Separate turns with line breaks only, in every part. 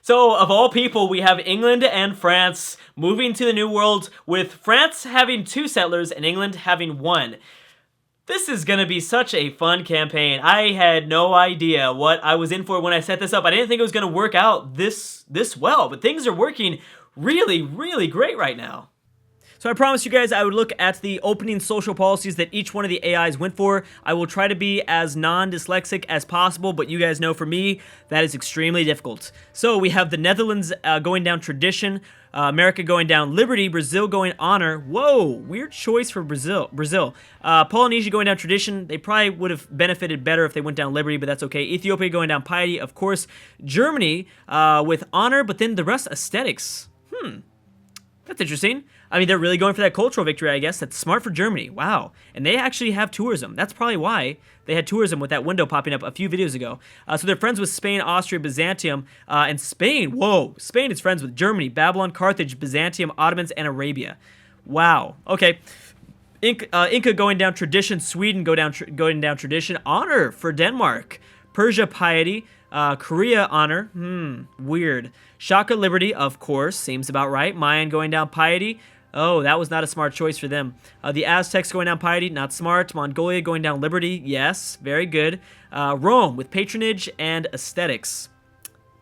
So, of all people, we have England and France moving to the New World, with France having 2 settlers and England having 1. This is gonna be such a fun campaign. I had no idea what I was in for when I set this up. I didn't think it was gonna work out this well, but things are working really, really great right now. So I promised you guys I would look at the opening social policies that each one of the AIs went for. I will try to be as non-dyslexic as possible, but you guys know for me, that is extremely difficult. So we have the Netherlands going down tradition, America going down liberty, Brazil going honor. Whoa, weird choice for Brazil. Polynesia going down tradition. They probably would have benefited better if they went down liberty, but that's okay. Ethiopia going down piety, of course. Germany with honor, but then the rest aesthetics. That's interesting. I mean, they're really going for that cultural victory, I guess. That's smart for Germany. Wow. And they actually have tourism. That's probably why they had tourism with that window popping up a few videos ago. So they're friends with Spain, Austria, Byzantium, and Spain. Whoa. Spain is friends with Germany, Babylon, Carthage, Byzantium, Ottomans, and Arabia. Wow. Okay. Inca going down tradition. Sweden going down tradition. Honor for Denmark. Persia, piety. Korea, honor. Weird. Shaka, liberty, of course. Seems about right. Mayan going down piety. Oh, that was not a smart choice for them. The Aztecs going down piety, not smart. Mongolia going down liberty, yes, very good. Rome with patronage and aesthetics.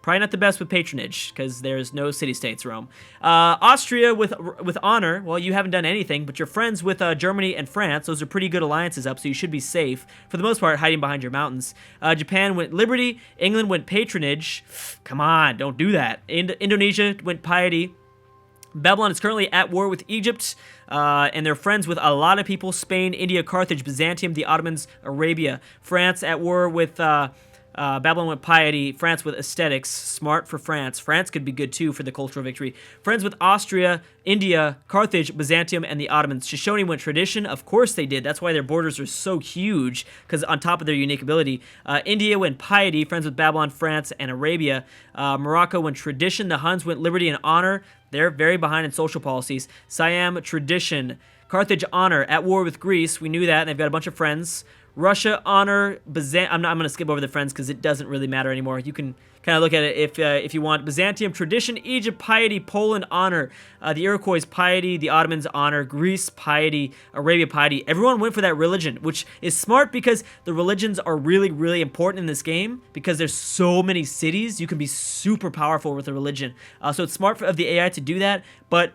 Probably not the best with patronage, because there's no city-states, Rome. Austria with honor. Well, you haven't done anything, but you're friends with Germany and France. Those are pretty good alliances up, so you should be safe. For the most part, hiding behind your mountains. Japan went liberty. England went patronage. Come on, don't do that. Indonesia went piety. Babylon is currently at war with Egypt, and they're friends with a lot of people. Spain, India, Carthage, Byzantium, the Ottomans, Arabia. France at war with Babylon with piety, France with aesthetics. Smart for France. France could be good too for the cultural victory. Friends with Austria, India, Carthage, Byzantium, and the Ottomans. Shoshone went tradition. Of course they did. That's why their borders are so huge, because on top of their unique ability. India went piety, friends with Babylon, France, and Arabia. Morocco went tradition. The Huns went liberty and honor. They're very behind in social policies. Siam, tradition. Carthage, honor. At war with Greece. We knew that, and they've got a bunch of friends. Russia, honor. I'm going to skip over the friends because it doesn't really matter anymore. You can kind of look at it if you want. Byzantium, tradition. Egypt, piety. Poland, honor. The Iroquois, piety. The Ottomans, honor. Greece, piety. Arabia, piety. Everyone went for that religion, which is smart because the religions are really, really important in this game because there's so many cities. You can be super powerful with a religion. So it's smart of the AI to do that, but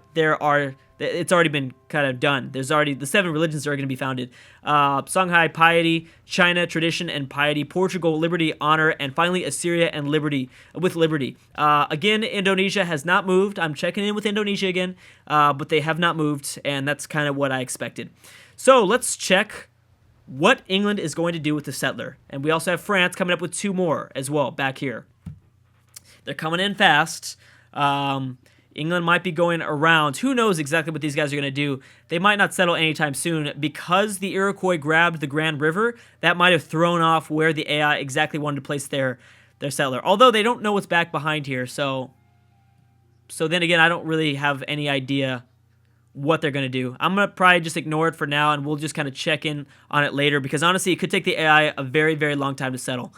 it's already been kind of done. There's already the 7 religions that are going to be founded. Songhai, piety. China, tradition and piety. Portugal, liberty, honor. And finally, Assyria and liberty, with liberty. Again, Indonesia has not moved. I'm checking in with Indonesia again, but they have not moved, and that's kind of what I expected. So let's check what England is going to do with the settler. And we also have France coming up with 2 more as well back here. They're coming in fast. England might be going around. Who knows exactly what these guys are going to do. They might not settle anytime soon. Because the Iroquois grabbed the Grand River, that might have thrown off where the AI exactly wanted to place their settler. Although they don't know what's back behind here, so then again, I don't really have any idea what they're going to do. I'm going to probably just ignore it for now, and we'll just kind of check in on it later, because honestly, it could take the AI a very, very long time to settle.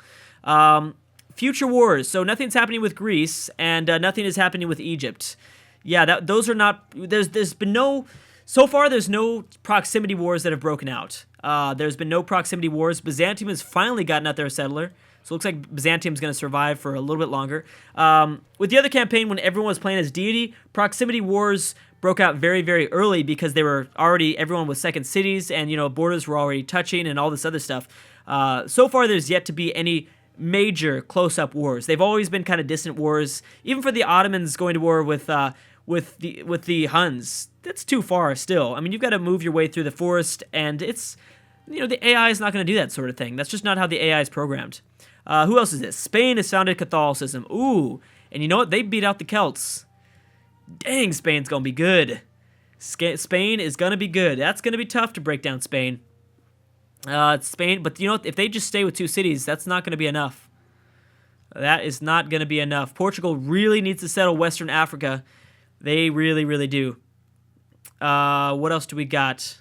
Future wars. So nothing's happening with Greece, and nothing is happening with Egypt. Yeah, those are not. There's been no. So far, there's no proximity wars that have broken out. There's been no proximity wars. Byzantium has finally gotten out their settler, so it looks like Byzantium's going to survive for a little bit longer. With the other campaign, when everyone was playing as Deity, proximity wars broke out very, very early because they were already, everyone was second cities, and borders were already touching and all this other stuff. So far, there's yet to be any major close-up wars. They've always been kind of distant wars. Even for the Ottomans going to war with the Huns, that's too far still. I mean, you've got to move your way through the forest, and it's, the AI is not going to do that sort of thing. That's just not how the AI is programmed. Who else is this? Spain has founded Catholicism. Ooh, and you know what? They beat out the Celts. Dang, Spain's going to be good. Spain is going to be good. That's going to be tough to break down Spain. Spain, but if they just stay with 2 cities, that's not going to be enough. That is not going to be enough. Portugal really needs to settle Western Africa. They really, really do. What else do we got?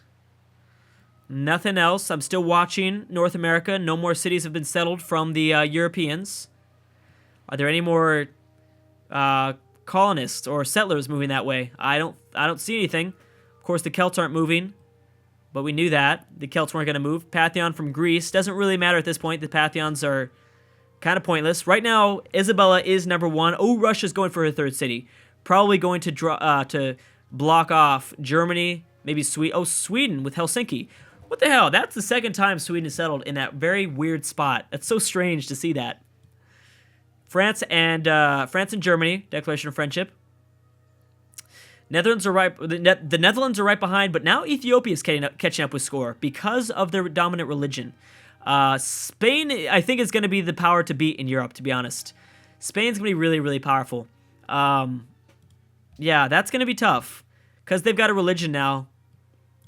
Nothing else. I'm still watching North America. No more cities have been settled from the Europeans. Are there any more colonists or settlers moving that way. I don't see anything. Of course, the Celts aren't moving, but we knew that the Celts weren't going to move. Pantheon from Greece doesn't really matter at this point. The Pantheons are kind of pointless right now. Isabella is number 1. Oh, Russia's going for her 3rd city, probably going to block off Germany, maybe Sweden. Oh, Sweden with Helsinki. What the hell? That's the 2nd time Sweden has settled in that very weird spot. That's so strange to see that. France and Germany, declaration of friendship. Netherlands are right. The Netherlands are right behind, but now Ethiopia is catching up with score because of their dominant religion. Spain, I think, is going to be the power to beat in Europe. To be honest, Spain's going to be really, really powerful. Yeah, that's going to be tough because they've got a religion now.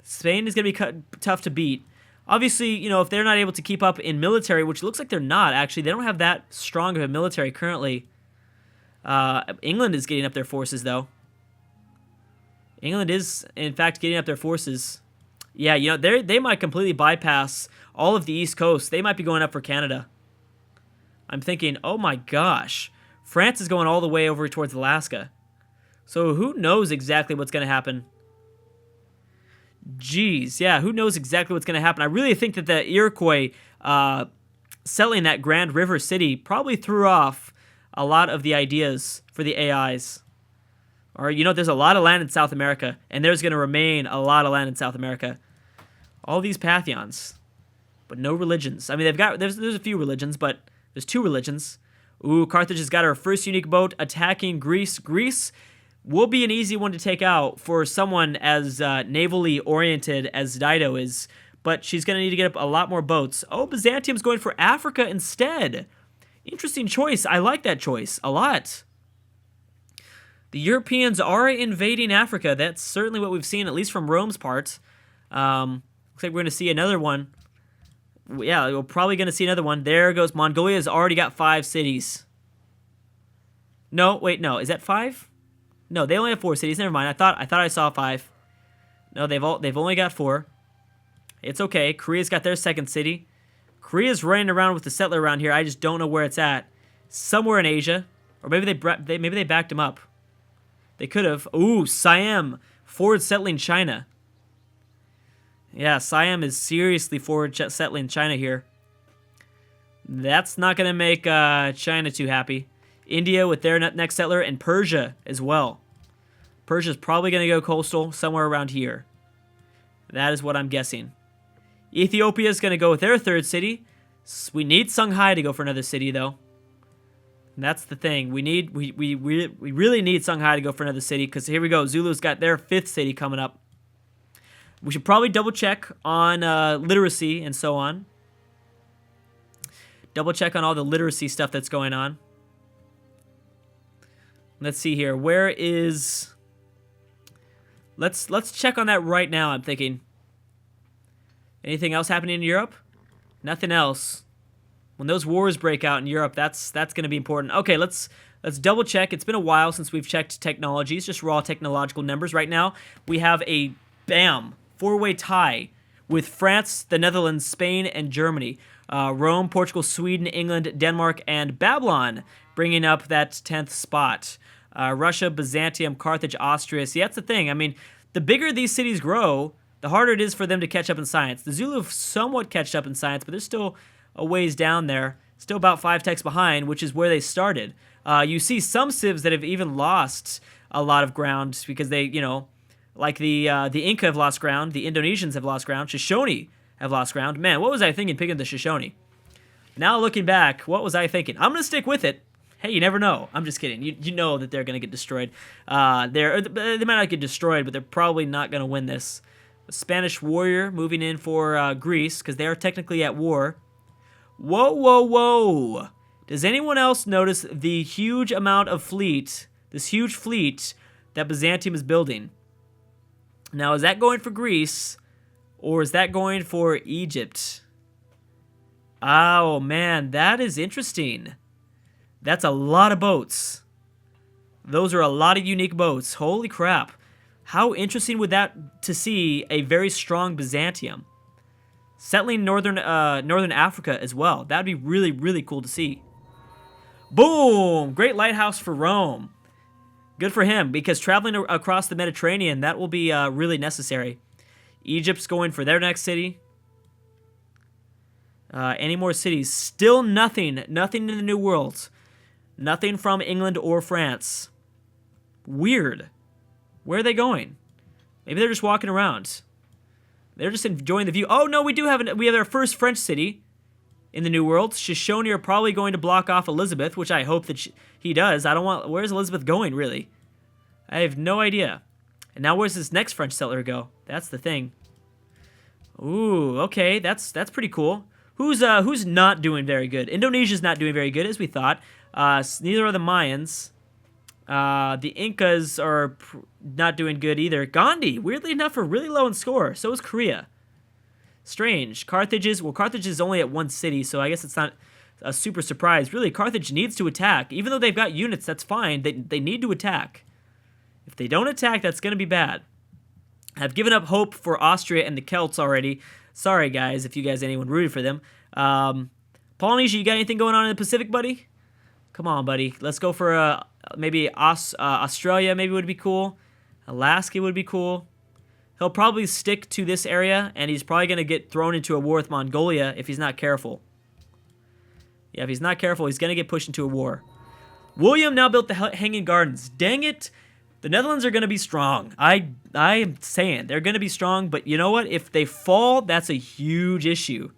Spain is going to be tough to beat. Obviously, you know, if they're not able to keep up in military, which looks like they're not, actually. They don't have that strong of a military currently. England is getting up their forces, though. England is, in fact, getting up their forces. Yeah, you know, they might completely bypass all of the East Coast. They might be going up for Canada. I'm thinking, oh my gosh. France is going all the way over towards Alaska. So who knows exactly what's going to happen? Jeez, yeah, who knows exactly what's going to happen? I really think that the Iroquois settling that Grand River city probably threw off a lot of the ideas for the AIs. Or, you know, there's a lot of land in South America, and there's going to remain a lot of land in South America. All these Pantheons, but no religions. I mean, there's a few religions, but there's 2 religions. Ooh, Carthage has got her first unique boat attacking Greece. Greece will be an easy one to take out for someone as navally oriented as Dido is, but she's going to need to get up a lot more boats. Oh, Byzantium's going for Africa instead. Interesting choice. I like that choice a lot. The Europeans are invading Africa. That's certainly what we've seen, at least from Rome's part. Looks like we're going to see another one. Yeah, we're probably going to see another one. There goes Mongolia. Has already got 5 cities. No, wait, no. Is that 5? No, they only have 4 cities. Never mind. I thought I saw 5. No, they've only got 4. It's okay. Korea's got their 2nd city. Korea's running around with the settler around here. I just don't know where it's at. Somewhere in Asia, or maybe they backed him up. They could have. Ooh, Siam forward settling China. Yeah, Siam is seriously forward settling China here. That's not going to make China too happy. India with their next settler, and Persia as well. Persia's probably going to go coastal somewhere around here. That is what I'm guessing. Ethiopia is going to go with their 3rd city. We need Songhai to go for another city, though. And that's the thing. We really need Songhai to go for another city, because here we go. Zulu's got their 5th city coming up. We should probably double check on literacy and so on. Double check on all the literacy stuff that's going on. Let's see here. Where is... Let's check on that right now, I'm thinking. Anything else happening in Europe? Nothing else. When those wars break out in Europe, that's going to be important. Okay, let's double check. It's been a while since we've checked technologies, just raw technological numbers. Right now, we have a, bam, 4-way tie with France, the Netherlands, Spain, and Germany. Rome, Portugal, Sweden, England, Denmark, and Babylon bringing up that 10th spot. Russia, Byzantium, Carthage, Austria. See, that's the thing. I mean, the bigger these cities grow, the harder it is for them to catch up in science. The Zulu have somewhat catched up in science, but they're still a ways down there. Still about 5 techs behind, which is where they started. You see some civs that have even lost a lot of ground because they, you know, like the Inca have lost ground, the Indonesians have lost ground, Shoshone have lost ground. Man, what was I thinking picking the Shoshone? Now looking back, what was I thinking? I'm going to stick with it. Hey, you never know. I'm just kidding. You know that they're going to get destroyed. They might not get destroyed, but they're probably not going to win this. A Spanish warrior moving in for Greece because they are technically at war. Whoa, whoa, whoa. Does anyone else notice the huge amount of fleet, this huge fleet that Byzantium is building? Now, is that going for Greece or is that going for Egypt? Oh, man, that is interesting. That's a lot of boats. Those are a lot of unique boats. Holy crap. How interesting would that to see a very strong Byzantium settling northern Africa as well? That'd be really, really cool to see. Boom! Great lighthouse for Rome. Good for him, because traveling across the Mediterranean, that will be really necessary. Egypt's going for their next city. Any more cities? Still nothing. Nothing in the New World. Nothing from England or France. Weird. Where are they going? Maybe they're just walking around. They're just enjoying the view. Oh, no, we have our first French city in the New World. Shoshone are probably going to block off Elizabeth, which I hope that he does. Where's Elizabeth going, really? I have no idea. And now where's this next French settler go? That's the thing. Ooh, okay, that's pretty cool. Who's not doing very good? Indonesia's not doing very good, as we thought. Neither are the Mayans. The Incas are not doing good either. Gandhi, weirdly enough, are really low in score. So is Korea. Strange. Carthage is only at one city, so I guess it's not a super surprise. Really, Carthage needs to attack. Even though they've got units, that's fine. They need to attack. If they don't attack, that's going to be bad. I've given up hope for Austria and the Celts already. Sorry, guys, if you guys anyone rooted for them. Polynesia, you got anything going on in the Pacific, buddy? Come on, buddy. Let's go for maybe Australia maybe would be cool. Alaska would be cool. He'll probably stick to this area, and he's probably going to get thrown into a war with Mongolia if he's not careful. Yeah, if he's not careful, he's going to get pushed into a war. William now built the Hanging Gardens. Dang it. The Netherlands are going to be strong. I am saying they're going to be strong, but you know what? If they fall, that's a huge issue.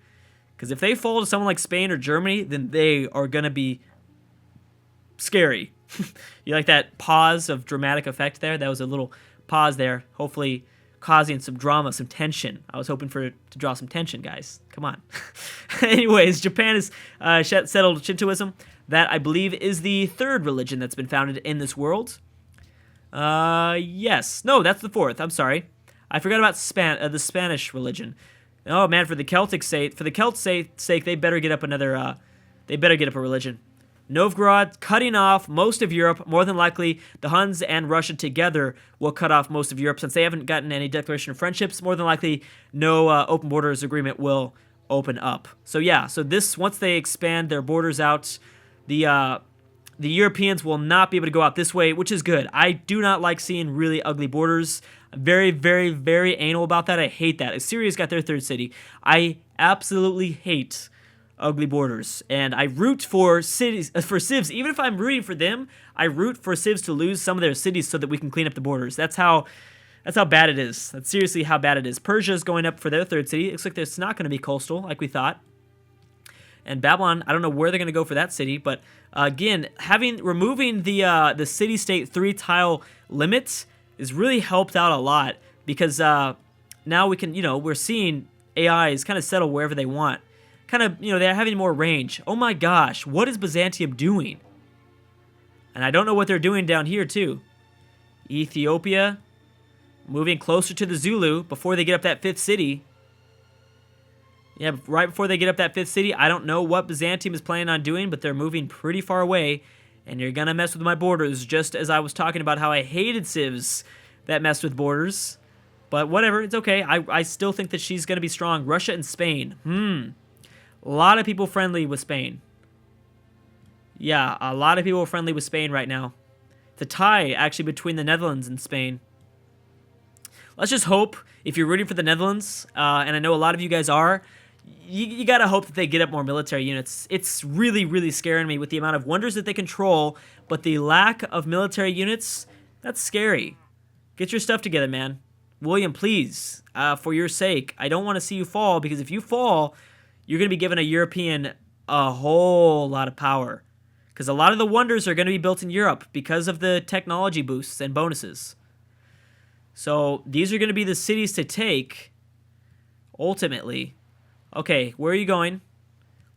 Because if they fall to someone like Spain or Germany, then they are going to be scary. You like that pause of dramatic effect there? That was a little pause there. Hopefully causing some drama, some tension. I was hoping to draw some tension, guys. Come on. Anyways, Japan has settled Shintoism. That, I believe, is the third religion that's been founded in this world. Yes. No, that's the fourth. I'm sorry. I forgot about the Spanish religion. Oh, man, for the Celtic sake, they better get up they better get up a religion. Novgorod cutting off most of Europe. More than likely, the Huns and Russia together will cut off most of Europe since they haven't gotten any declaration of friendships. More than likely, no open borders agreement will open up. So yeah, once they expand their borders out, the Europeans will not be able to go out this way, which is good. I do not like seeing really ugly borders. I'm very, very, very anal about that. I hate that. Assyria's got their third city. I absolutely hate ugly borders, and I root for CIVS. Even if I'm rooting for them, I root for CIVS to lose some of their cities so that we can clean up the borders. That's how bad it is. That's seriously how bad it is. Persia is going up for their third city. It looks like it's not going to be coastal like we thought. And Babylon, I don't know where they're going to go for that city, but again, removing the city-state 3-tile limits has really helped out a lot, because now we can, we're seeing AIs kind of settle wherever they want. They're having more range. Oh my gosh, what is Byzantium doing? And I don't know what they're doing down here too. Ethiopia, moving closer to the Zulu before they get up that 5th city. Yeah, right before they get up that 5th city, I don't know what Byzantium is planning on doing, but they're moving pretty far away, and you're gonna mess with my borders, just as I was talking about how I hated CIVS that messed with borders. But whatever, it's okay. I still think that she's gonna be strong. Russia and Spain. A lot of people friendly with Spain. Yeah, a lot of people are friendly with Spain right now. It's a tie, actually, between the Netherlands and Spain. Let's just hope, if you're rooting for the Netherlands, and I know a lot of you guys are, you gotta hope that they get up more military units. It's really, really scaring me with the amount of wonders that they control, but the lack of military units, that's scary. Get your stuff together, man. William, please, for your sake, I don't want to see you fall, because if you fall, you're going to be giving a European a whole lot of power. Because a lot of the wonders are going to be built in Europe because of the technology boosts and bonuses. So these are going to be the cities to take, ultimately. Okay, where are you going?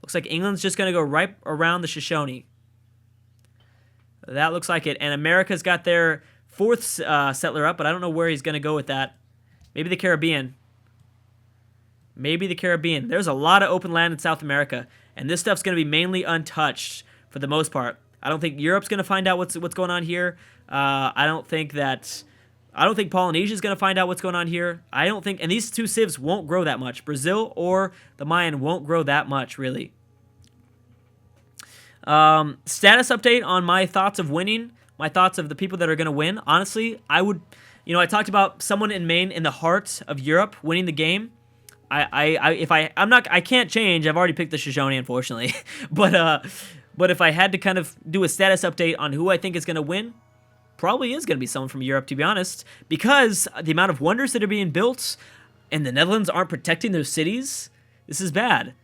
Looks like England's just going to go right around the Shoshone. That looks like it. And America's got their 4th settler up, but I don't know where he's going to go with that. Maybe the Caribbean. Maybe the Caribbean. There's a lot of open land in South America, and this stuff's going to be mainly untouched for the most part. I don't think Europe's going to find out what's going on here. I don't think Polynesia's going to find out what's going on here. And these two civs won't grow that much. Brazil or the Mayan won't grow that much, really. Status update on my thoughts of winning my thoughts of the people that are going to win, honestly, I would, I talked about someone in Maine in the heart of Europe winning the game. I can't change. I've already picked the Shoshone, unfortunately. But if I had to kind of do a status update on who I think is going to win, probably is going to be someone from Europe, to be honest, because the amount of wonders that are being built and the Netherlands aren't protecting their cities, this is bad.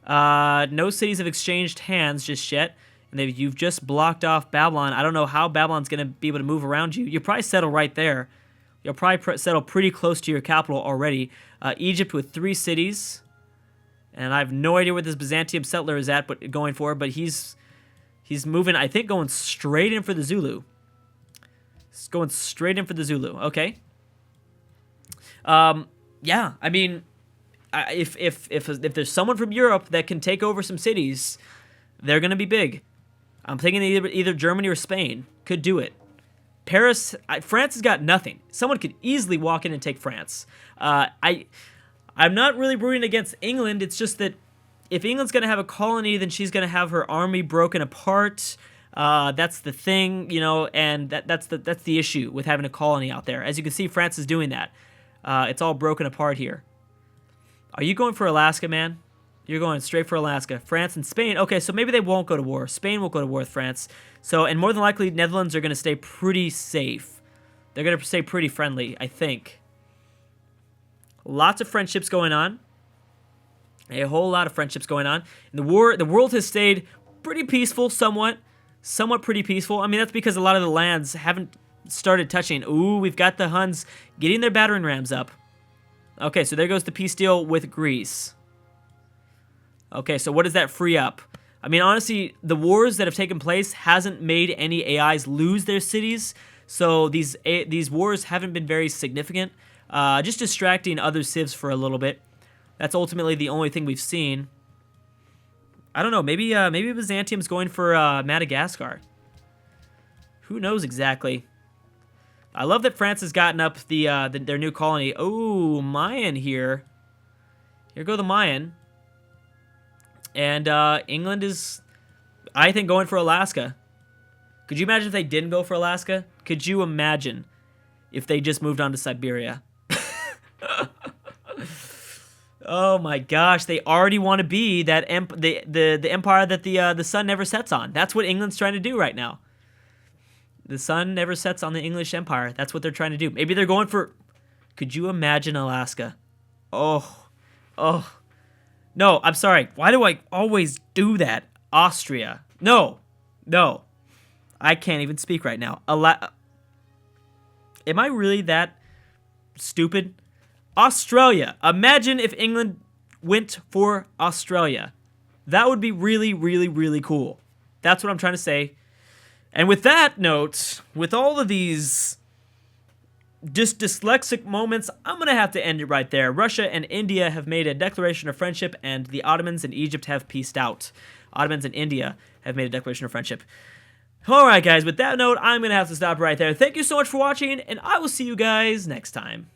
No cities have exchanged hands just yet, and you've just blocked off Babylon. I don't know how Babylon's going to be able to move around you. You'll probably settle right there. You'll probably settle pretty close to your capital already. Egypt with 3 cities, and I have no idea where this Byzantium settler is at, but he's moving, I think, going straight in for the Zulu. He's going straight in for the Zulu. Okay. Yeah, I mean, if there's someone from Europe that can take over some cities, they're going to be big. I'm thinking either Germany or Spain could do it. France has got nothing. Someone could easily walk in and take France. I'm not really rooting against England. It's just that if England's going to have a colony, then she's going to have her army broken apart. That's the thing, and that's the issue with having a colony out there. As you can see, France is doing that. It's all broken apart here. Are you going for Alaska, man? You're going straight for Alaska. France and Spain. Okay, so maybe they won't go to war. Spain won't go to war with France. So, and more than likely, Netherlands are going to stay pretty safe. They're going to stay pretty friendly, I think. Lots of friendships going on. A whole lot of friendships going on. And the world has stayed pretty peaceful, somewhat pretty peaceful. I mean, that's because a lot of the lands haven't started touching. Ooh, we've got the Huns getting their battering rams up. Okay, so there goes the peace deal with Greece. Okay, so what does that free up? I mean, honestly, the wars that have taken place hasn't made any AIs lose their cities, so these wars haven't been very significant. Just distracting other civs for a little bit. That's ultimately the only thing we've seen. I don't know, maybe Byzantium's going for Madagascar. Who knows exactly? I love that France has gotten up their new colony. Oh, Mayan here. Here go the Mayan. And England is, I think, going for Alaska. Could you imagine if they didn't go for Alaska? Could you imagine if they just moved on to Siberia? Oh my gosh, they already want to be that the empire that the sun never sets on. That's what England's trying to do right now. The sun never sets on the English empire. That's what they're trying to do. Maybe they're going for... Could you imagine Alaska? Oh. No, I'm sorry. Why do I always do that? Austria. No. I can't even speak right now. Am I really that stupid? Australia. Imagine if England went for Australia. That would be really, really, really cool. That's what I'm trying to say. And with that note, with all of these just dyslexic moments, I'm going to have to end it right there. Russia and India have made a declaration of friendship, and the Ottomans and Egypt have peaced out. Ottomans and India have made a declaration of friendship. Alright guys, with that note, I'm going to have to stop right there. Thank you so much for watching, and I will see you guys next time.